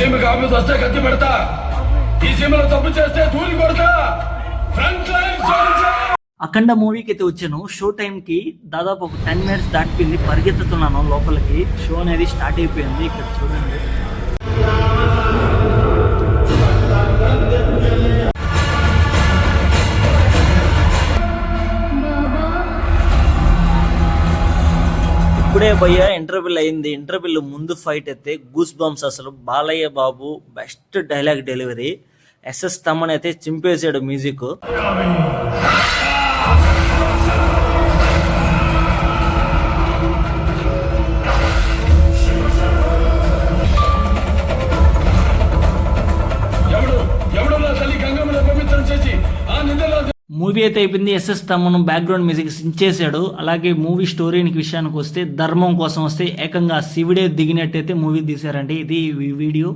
సీమ కాపు వస్తే కత్తి పెడతా, ఈ సీమలో తప్పు చేస్తే తూలి కొడతా. Front line soldier. అఖండ మూవీకి అయితే వచ్చాను. షో టైంకి దాదాపు ఒక 10 minutes దాటిపోయింది. పరిగెత్తుతున్నాను లోపలికి. షో అనేది స్టార్ట్ అయిపోయింది. ఇక్కడ చూడండి. ఇప్పుడే భయ్య ఇంటర్వ్యూల్ అయింది. ఇంటర్వ్యూలో ముందు ఫైట్ అయితే గూస్ బంప్స్. అసలు Balayya Babu best dialogue delivery. SS Thaman అయితే చింపేశాడు మ్యూజిక్. మూవీ అయితే అయిపోయింది. ఎస్ఎస్ తమ్మను బ్యాక్గ్రౌండ్ మ్యూజిక్ సించేశాడు. అలాగే మూవీ స్టోరీకి విషయానికి వస్తే ధర్మం కోసం వస్తే ఏకంగా శివుడే దిగినట్టయితే మూవీ తీశారండి. ఇది వీడియో.